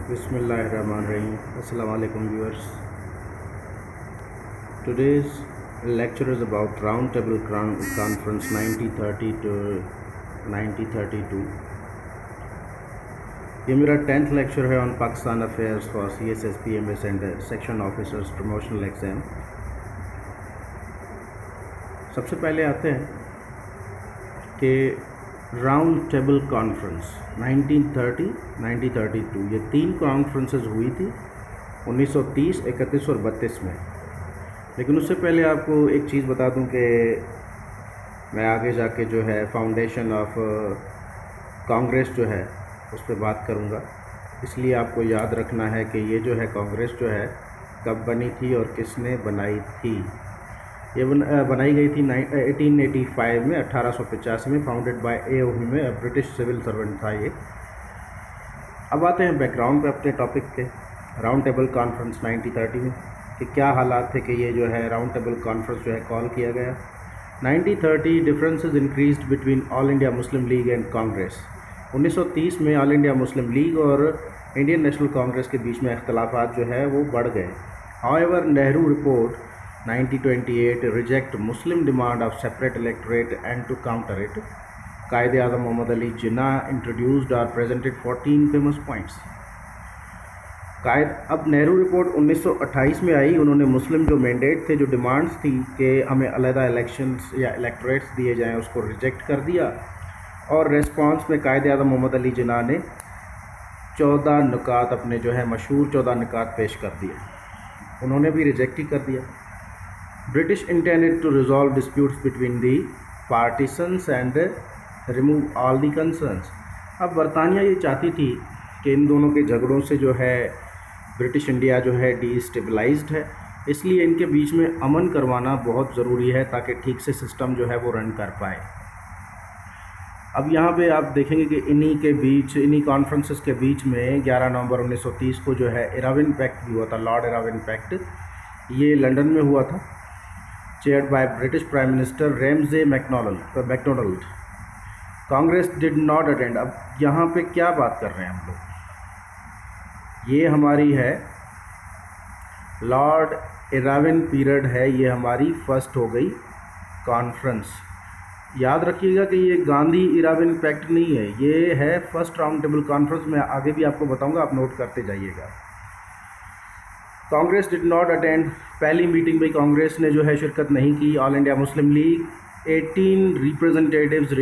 Bismillahirrahmanirrahim. Assalamu alaikum viewers. Today's lecture is about Roundtable Conference 1930 to 1932. ये मेरा 10th lecture है on Pakistan affairs for CSS PMS and section officers promotional exam. सबसे पहले आते हैं कि राउंड टेबल कॉन्फ्रेंस 1930-1932 ये 3 कॉन्फ्रेंसेस हुई थी 1930, 31 और 32 में। लेकिन उससे पहले आपको एक चीज़ बता दूं कि मैं आगे जाके जो है फाउंडेशन ऑफ कांग्रेस जो है उस पर बात करूंगा। इसलिए आपको याद रखना है कि ये जो है कांग्रेस जो है कब बनी थी और किसने बनाई थी। ये बनाई गई थी 1885 में, 1885 में, founded by A.O. Hume, British civil servant था ये। अब आते हैं बैकग्राउंड पे अपने टॉपिक के। राउंड टेबल कॉन्फ्रेंस 1930 में कि क्या हालात थे कि ये जो है राउंड टेबल कॉन्फ्रेंस जो है कॉल किया गया। 1930 differences increased between all India Muslim league and Congress. 1930 में ऑल इंडिया मुस्लिम लीग और इंडियन नेशनल कांग्रेस के बीच में इख्तलाफात जो है वो बढ़ गए। However Nehru report 1928 reject Muslim demand of separate electorate and to counter it, Quaid-e-Azam Mohammad Ali Jinnah introduced or presented 14 famous points। अब नेहरू रिपोर्ट 1928 में आई। उन्होंने मुस्लिम जो मैंडेट थे, जो डिमांड्स थी कि हमें अलहदा इलेक्शंस या इलेक्टोरेट्स दिए जाएं, उसको रिजेक्ट कर दिया। और रेस्पॉन्स में कायदे-आज़म मोहम्मद अली जिन्ना ने 14 नुकात, अपने जो है मशहूर 14 नुकात पेश कर दिए। उन्होंने भी रिजेक्ट ही कर दिया। British intended to resolve disputes between the partisans and remove all the concerns। अब बरतानिया ये चाहती थी कि इन दोनों के झगड़ों से जो है ब्रिटिश इंडिया जो है डिस्टेबलाइज्ड है, इसलिए इनके बीच में अमन करवाना बहुत ज़रूरी है ताकि ठीक से सिस्टम जो है वो रन कर पाए। अब यहाँ पे आप देखेंगे कि इन्हीं कॉन्फ्रेंसेस के बीच में 11 नवंबर 1930 को जो है इराविन पैक्ट भी हुआ था, लॉर्ड इराविन पैक्ट। ये लंदन में हुआ था, chaired by British prime minister Ramsay MacDonald. Congress did not attend. अब यहाँ पे क्या बात कर रहे हैं हम लोग, ये हमारी है लॉर्ड इराविन पीरियड है, ये हमारी फर्स्ट हो गई कॉन्फ्रेंस। याद रखिएगा कि ये गांधी इराविन पैक्ट नहीं है, ये है फर्स्ट राउंड टेबल कॉन्फ्रेंस। मैं आगे भी आपको बताऊंगा, आप नोट करते जाइएगा। Congress did not attend. पहली मीटिंग में कांग्रेस ने जो है शिरकत नहीं की। All India Muslim League 18 representatives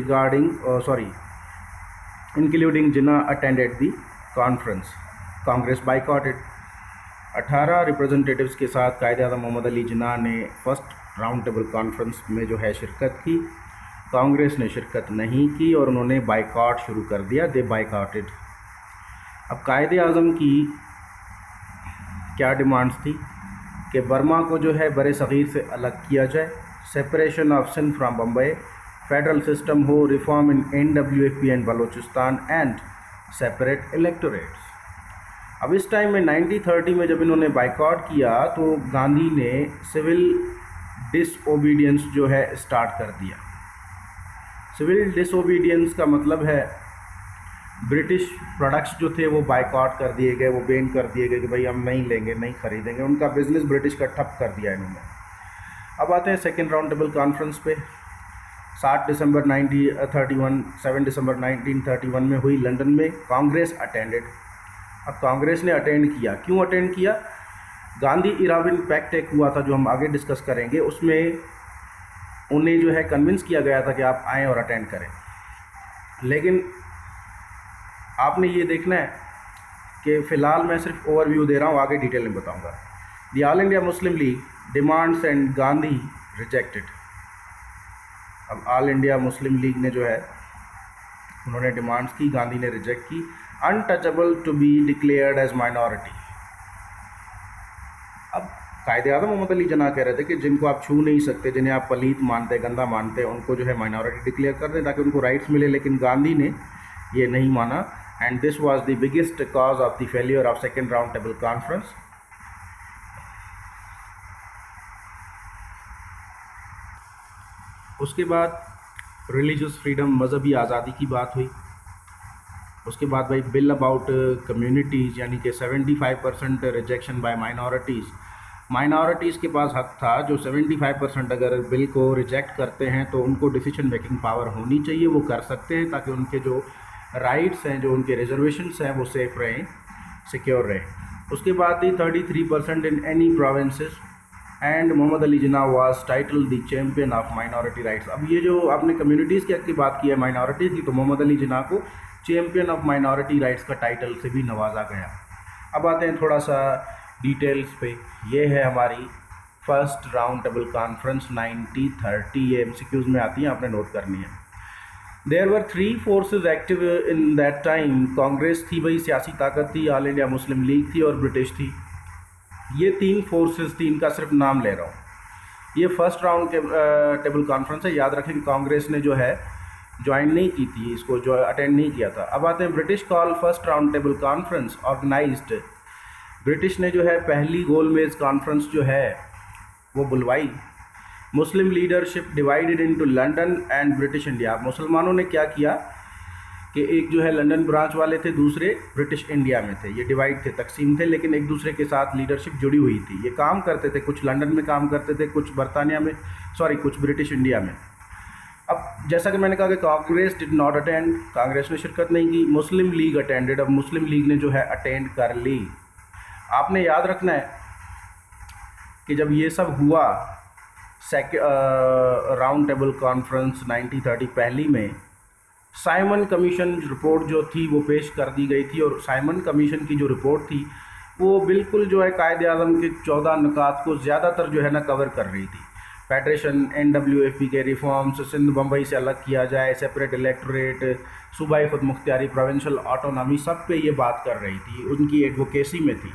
including Jinnah attended the conference. Congress boycotted. 18 representatives के साथ कायदे-आज़म मोहम्मद अली जिन्ना ने फर्स्ट राउंड टेबल कॉन्फ्रेंस में जो है शिरकत की। कांग्रेस ने शिरकत नहीं की और उन्होंने बाइकॉट शुरू कर दिया, दे बाइकॉटेड। अब कायदे-आज़म की क्या डिमांड्स थी कि बर्मा को जो है बरे सग़ीर से अलग किया जाए, separation of Sindh from Bombay, federal system हो, reform in NWFP and Balochistan and separate electorates. अब इस टाइम में 1930 में जब इन्होंने बाइकॉट किया तो गांधी ने सिविल डिसओबीडियंस जो है स्टार्ट कर दिया। सिविल डिसओबीडियंस का मतलब है ब्रिटिश प्रोडक्ट्स जो थे वो बाइकॉट कर दिए गए, वो बैन कर दिए गए कि भाई हम नहीं लेंगे, नहीं खरीदेंगे। उनका बिजनेस ब्रिटिश का ठप कर दिया इन्होंने। अब आते हैं सेकेंड राउंड टेबल कॉन्फ्रेंस पे। 7 दिसंबर 1931 में हुई लंदन में। कांग्रेस अटेंडेड। अब कांग्रेस ने अटेंड किया। क्यों अटेंड किया? गांधी इराविन पैक्ट एक हुआ था जो हम आगे डिस्कस करेंगे, उसमें उन्हें जो है कन्विंस किया गया था कि आप आएँ और अटेंड करें। लेकिन आपने ये देखना है कि फ़िलहाल मैं सिर्फ ओवरव्यू दे रहा हूँ, आगे डिटेल में बताऊँगा। The all India Muslim league demands and Gandhi rejected. अब ऑल इंडिया मुस्लिम लीग ने जो है उन्होंने डिमांड्स की, गांधी ने रिजेक्ट की। Untouchable to be declared as minority. अब कायदे-आज़म मोहम्मद अली जिन्ना कह रहे थे कि जिनको आप छू नहीं सकते, जिन्हें आप पलीत मानते, गंदा मानते, उनको जो है माइनॉरिटी डिक्लेयर कर दें ताकि उनको राइट्स मिले। लेकिन गांधी ने ये नहीं माना and this was the biggest cause of the failure of second round table conference। उसके बाद रिलीजियस फ्रीडम, मजहबी आज़ादी की बात हुई। उसके बाद भाई बिल अबाउट कम्युनिटीज़, यानी कि 75% रिजेक्शन बाय माइनॉरिटीज़ के पास हक था, जो 75% अगर बिल को रिजेक्ट करते हैं तो उनको डिसीजन मेकिंग पावर होनी चाहिए, वो कर सकते हैं, ताकि उनके जो राइट्स हैं, जो उनके रिजर्वेशंस हैं, वो सेफ रहें, सिक्योर रहें। उसके बाद थी 33% in any provinces, and Mohammad Ali Jinnah was title the champion of minority rights. अब ये जो आपने कम्युनिटीज़ की बात की है, माइनॉरिटीज़ की, तो मोहम्मद अली जिन्ना को चैम्पियन ऑफ माइनॉरिटी राइट्स का टाइटल से भी नवाजा गया। अब आते हैं थोड़ा सा डिटेल्स पे। ये है हमारी फर्स्ट राउंड टेबल कॉन्फ्रेंस 1930, ये MCQs में आती हैं, आपने नोट करनी है। There were 3 forces active in that time. Congress थी भाई, सियासी ताकत थी, ऑल इंडिया मुस्लिम लीग थी और ब्रिटिश थी। ये 3 फोर्सेज थी, इनका सिर्फ नाम ले रहा हूँ। ये फर्स्ट राउंड के टेबल कॉन्फ्रेंस है, याद रखें कि कांग्रेस ने जो है ज्वाइन नहीं की थी, इसको जो अटेंड नहीं किया था। अब आते हैं British call first round table conference organised. British ने जो है पहली गोलमेज कॉन्फ्रेंस जो है वो बुलवाई। Muslim leadership divided into London and British India. मुसलमानों ने क्या किया कि एक जो है लंदन ब्रांच वाले थे, दूसरे ब्रिटिश इंडिया में थे, ये डिवाइड थे, तकसीम थे, लेकिन एक दूसरे के साथ लीडरशिप जुड़ी हुई थी। ये काम करते थे, कुछ लंदन में काम करते थे, कुछ बरतानिया में, कुछ ब्रिटिश इंडिया में। अब जैसा कि मैंने कहा कि Congress did not attend, Congress ने शिरकत नहीं की। मुस्लिम लीग अटेंडेड, अब मुस्लिम लीग ने जो है अटेंड कर ली। आपने याद रखना है कि जब ये सब हुआ राउंड टेबल कॉन्फ्रेंस 1930 पहली में, साइमन कमीशन रिपोर्ट जो थी वो पेश कर दी गई थी, और साइमन कमीशन की जो रिपोर्ट थी वो बिल्कुल जो है कायदे आज़म के 14 नुकात को ज़्यादातर जो है ना कवर कर रही थी। फेडरेशन, NWFP के रिफॉर्म्स, सिंध बम्बई से अलग किया जाए, सेपरेट इलेक्टोरेट, सूबाई खुद मुख्तियारी, प्रोविंशियल ऑटोनॉमी, सब पे ये बात कर रही थी, उनकी एडवोकेसी में थी।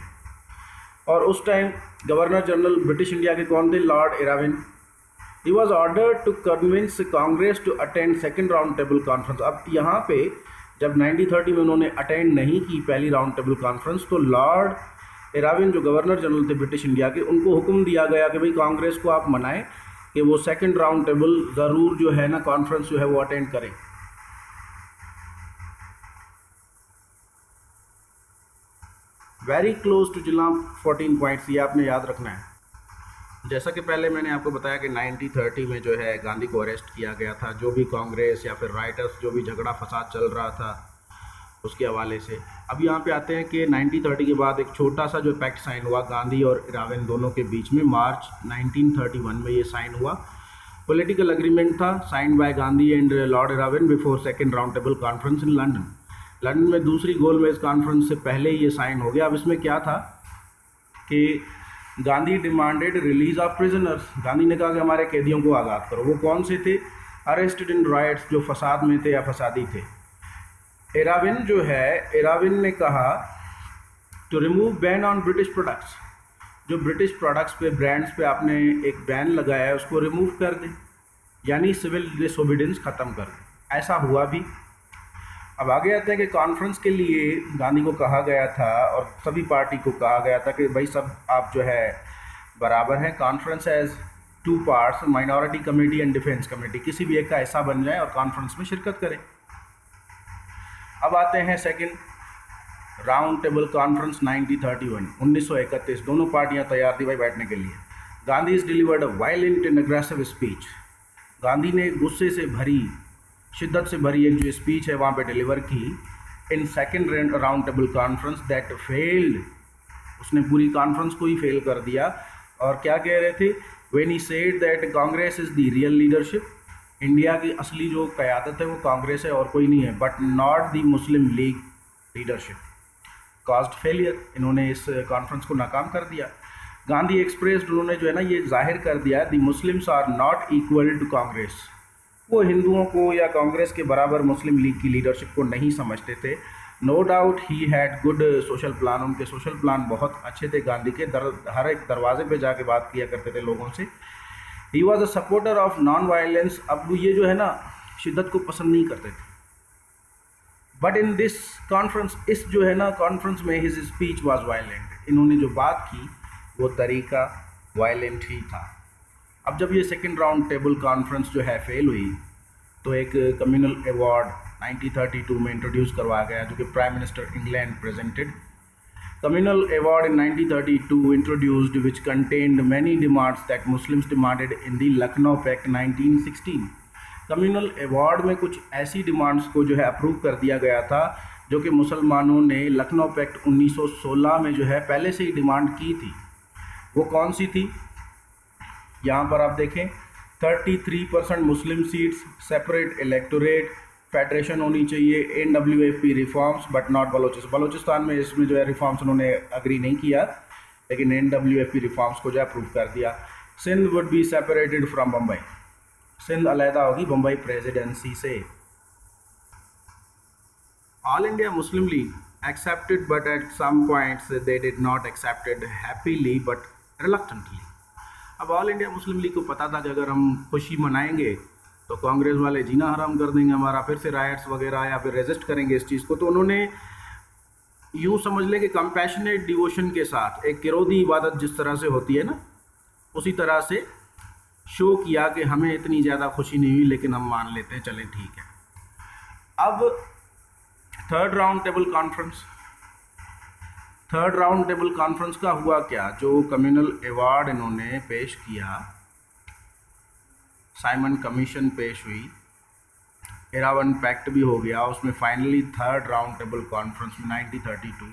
और उस time governor general British India के कौन थे? Lord Irwin. He was ordered to convince Congress to attend second round table conference. अब यहाँ पे जब 1930 में उन्होंने अटेंड नहीं की पहली राउंड टेबल कॉन्फ्रेंस, तो लॉर्ड इराविन जो गवर्नर जनरल थे ब्रिटिश इंडिया के, उनको हुक्म दिया गया कि भाई कांग्रेस को आप मनाएं कि वो सेकेंड राउंड टेबल ज़रूर जो है ना कॉन्फ्रेंस जो है वो अटेंड करें। वेरी क्लोज टू जिला 14 पॉइंट्स, ये आपने याद रखना है। जैसा कि पहले मैंने आपको बताया कि 1930 में जो है गांधी को अरेस्ट किया गया था, जो भी कांग्रेस या फिर राइटर्स, जो भी झगड़ा फसाद चल रहा था उसके हवाले से। अब यहाँ पे आते हैं कि 1930 के बाद एक छोटा सा जो पैक्ट साइन हुआ गांधी और इराविन दोनों के बीच में, मार्च 1931 में ये साइन हुआ। पॉलिटिकल एग्रीमेंट था, sign by Gandhi and Lord Irwin before second round table conference in London. London में दूसरी गोलमेज कॉन्फ्रेंस से पहले ये साइन हो गया। अब इसमें क्या था कि Gandhi demanded release of prisoners. Gandhi ने कहा कि हमारे कैदियों को आज़ाद करो। वो कौन से थे? अरेस्टेड इन राइट्स, जो फसाद में थे या फसादी थे। इराविन जो है, इराविन ने कहा to remove ban on British products. जो ब्रिटिश प्रोडक्ट्स पे, ब्रांड्स पे आपने एक बैन लगाया है, उसको रिमूव कर दें, यानी सिविल डिसोबीडियंस ख़त्म कर दें। ऐसा हुआ भी। अब आगे आते हैं कि कॉन्फ्रेंस के लिए गांधी को कहा गया था और सभी पार्टी को कहा गया था कि भाई सब आप जो है बराबर हैं। Conference as 2 parts, minority committee and defence committee, किसी भी एक का हिस्सा बन जाए और कॉन्फ्रेंस में शिरकत करें। अब आते हैं सेकंड राउंड टेबल कॉन्फ्रेंस 1931, दोनों पार्टियां तैयार थी भाई बैठने के लिए। Gandhi is delivered a violent and aggressive speech. Gandhi ने गुस्से से भरी, शिद्दत से भरी एक जो स्पीच है वहाँ पे डिलीवर की in second round table conference that failed. उसने पूरी कॉन्फ्रेंस को ही फेल कर दिया। और क्या कह रहे थे? When he said that Congress is the real leadership, India की असली जो क़यादत है वो कांग्रेस है और कोई नहीं है, but not the Muslim league leadership. Caused failure, इन्होंने इस कॉन्फ्रेंस को नाकाम कर दिया। गांधी एक्सप्रेस्ड, उन्होंने जो है ना ये जाहिर कर दिया, the Muslims are not equal to Congress. वो हिंदुओं को या कांग्रेस के बराबर मुस्लिम लीग की लीडरशिप को नहीं समझते थे। No doubt he had good social plan, उनके सोशल प्लान बहुत अच्छे थे। गांधी के हर एक दरवाजे पे जाके बात किया करते थे लोगों से। He was a supporter of non violence. अब ये जो है ना शिद्दत को पसंद नहीं करते थे। बट इन दिस कॉन्फ्रेंस, इस जो है ना कॉन्फ्रेंस में हिज स्पीच वॉज वायलेंट। इन्होंने जो बात की वो तरीका वायलेंट ही था। अब जब ये सेकेंड राउंड टेबल कॉन्फ्रेंस जो है फेल हुई, तो एक कम्युनल अवार्ड 1932 में इंट्रोड्यूस करवाया गया, जो कि prime minister England presented. Communal award in 1932 introduced, which contained many demands that Muslims demanded in the Lucknow Pact 1916। Communal award में कुछ ऐसी डिमांड्स को जो है अप्रूव कर दिया गया था जो कि मुसलमानों ने लखनऊ पैक्ट 1916 में जो है पहले से ही डिमांड की थी। वो कौन सी थी, यहाँ पर आप देखें, 33% मुस्लिम सीट्स, सेपरेट इलेक्टोरेट, फेडरेशन होनी चाहिए, NWFP reforms but not Balochistan में इसमें जो है रिफॉर्म्स उन्होंने अग्री नहीं किया, लेकिन NWFP रिफॉर्म्स को जो है अप्रूव कर दिया। Sindh would be separated from Bombay, Sindh अलहदा होगी बम्बई प्रेसिडेंसी से। All India Muslim League accepted, but at some points they did not accepted happily but reluctantly। अब ऑल इंडिया मुस्लिम लीग को पता था कि अगर हम खुशी मनाएंगे तो कांग्रेस वाले जीना हराम कर देंगे हमारा, फिर से राइट्स वगैरह या फिर रेजिस्ट करेंगे इस चीज़ को। तो उन्होंने यूँ समझ लें कि कंपैशनेट डिवोशन के साथ एक किरोदी इबादत जिस तरह से होती है ना, उसी तरह से शो किया कि हमें इतनी ज़्यादा खुशी नहीं हुई लेकिन हम मान लेते हैं, चलें ठीक है। अब थर्ड राउंड टेबल कॉन्फ्रेंस का हुआ क्या, जो कम्युनल अवार्ड इन्होंने पेश किया, साइमन कमीशन पेश हुई, इरावन पैक्ट भी हो गया, उसमें finally third round table conference में 1932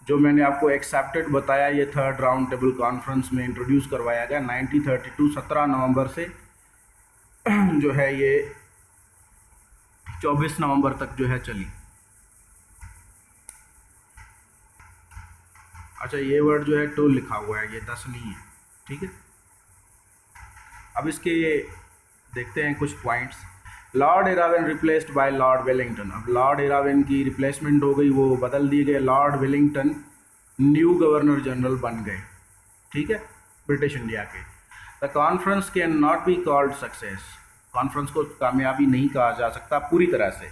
जो मैंने आपको एक्सेप्टेड बताया, ये थर्ड राउंड टेबल कॉन्फ्रेंस में इंट्रोड्यूस करवाया गया 1932 17 नवंबर से जो है ये 24 नवंबर तक जो है चली। अच्छा, ये वर्ड जो है टू लिखा हुआ है, ये 10 नहीं है, ठीक है। अब इसके देखते हैं कुछ points. Lord Irwin replaced by Lord Wellington. अब लॉर्ड इराविन की रिप्लेसमेंट हो गई, वो बदल दिए गए, Lord Wellington new governor general बन गए, ठीक है, ब्रिटिश इंडिया के। The conference can not be called success. Conference को कामयाबी नहीं कहा जा सकता पूरी तरह से,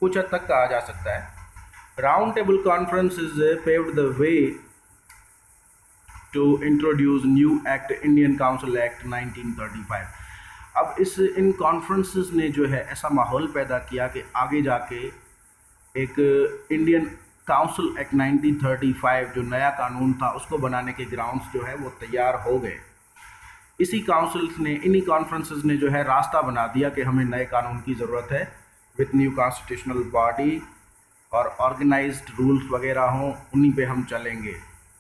कुछ हद तक कहा जा सकता है। Round table conference is paved the way to introduce new act, Indian council act 1935। अब इन कॉन्फ्रेंसेस ने जो है ऐसा माहौल पैदा किया कि आगे जाके एक इंडियन काउंसिल एक्ट 1935 जो नया कानून था उसको बनाने के ग्राउंड्स जो है वो तैयार हो गए। इसी काउंसिल्स ने, इन्हीं कॉन्फ्रेंसेस ने जो है रास्ता बना दिया कि हमें नए कानून की ज़रूरत है विथ न्यू कॉन्स्टिट्यूशनल बॉडी और ऑर्गेनाइज्ड रूल्स वगैरह हों, उन्हीं पे हम चलेंगे।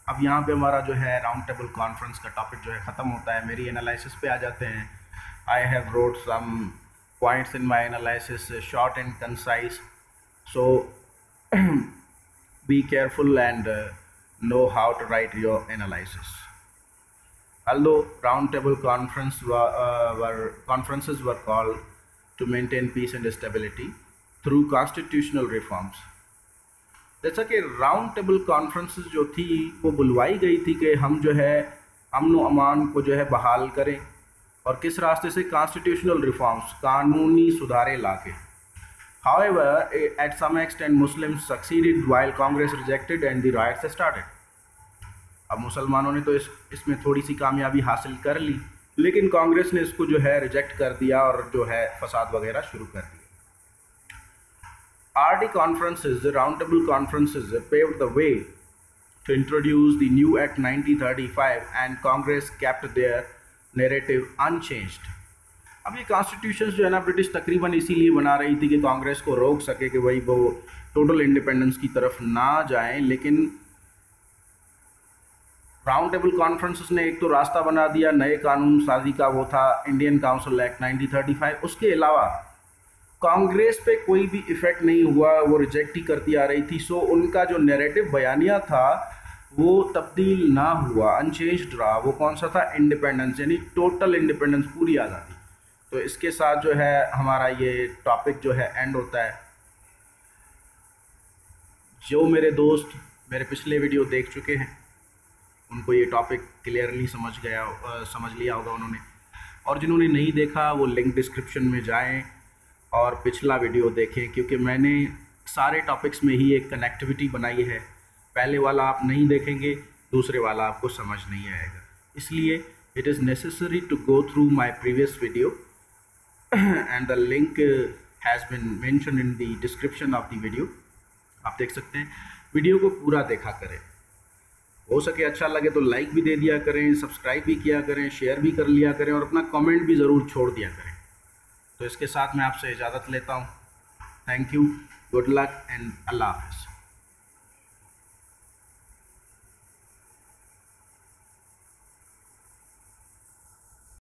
अब यहाँ पे हमारा जो है राउंड टेबल कॉन्फ्रेंस का टॉपिक जो है ख़त्म होता है। मेरी एनालिसिस पे आ जाते हैं। I have wrote some points in my analysis, short and concise, so be careful and know how to write your analysis. Although round-table conferences were called to maintain peace and stability through constitutional reforms. जैसा कि round table conferences जो थी वो बुलवाई गई थी कि हम जो है अमन व अमान को जो है बहाल करें, और किस रास्ते से, कॉन्स्टिट्यूशनल रिफॉर्म्स, कानूनी सुधारे लाके। However, at some extent Muslims succeeded while Congress rejected and the riots started. अब मुसलमानों ने तो इसमें थोड़ी सी कामयाबी हासिल कर ली, लेकिन कांग्रेस ने इसको जो है रिजेक्ट कर दिया और जो है फसाद वगैरह शुरू कर दिया। RT conferences, the round table conferences paved the way to introduce the new Act 1935 and Congress kept their narrative unchanged. अब ये कॉन्स्टिट्यूशन जो है ना ब्रिटिश तकरीबन इसीलिए बना रही थी कि कांग्रेस को रोक सके कि भाई वो टोटल इंडिपेंडेंस की तरफ ना जाएं, लेकिन राउंड टेबल कॉन्फ्रेंसेस ने एक तो रास्ता बना दिया नए कानून साजी का, वो था इंडियन काउंसिल एक्ट 1935। उसके अलावा कांग्रेस पे कोई भी इफेक्ट नहीं हुआ, वो रिजेक्ट ही करती आ रही थी। सो उनका जो नैरेटिव बयानिया था वो तब्दील ना हुआ, अनचेंज्ड रहा। वो कौन सा था, इंडिपेंडेंस, यानी टोटल इंडिपेंडेंस, पूरी आज़ादी। तो इसके साथ जो है हमारा ये टॉपिक जो है एंड होता है। जो मेरे दोस्त मेरे पिछले वीडियो देख चुके हैं उनको ये टॉपिक क्लियरली समझ लिया होगा उन्होंने, और जिन्होंने नहीं देखा वो लिंक डिस्क्रिप्शन में जाएं और पिछला वीडियो देखें, क्योंकि मैंने सारे टॉपिक्स में ही एक कनेक्टिविटी बनाई है। पहले वाला आप नहीं देखेंगे, दूसरे वाला आपको समझ नहीं आएगा। इसलिए it is necessary to go through my previous video and the link has been mentioned in the description of the video. आप देख सकते हैं, वीडियो को पूरा देखा करें। हो सके अच्छा लगे तो लाइक भी दे दिया करें, सब्सक्राइब भी किया करें, शेयर भी कर लिया करें और अपना कमेंट भी ज़रूर छोड़ दिया करें। तो इसके साथ मैं आपसे इजाज़त लेता हूँ। Thank you, good luck and अल्लाह हाफ़िज़।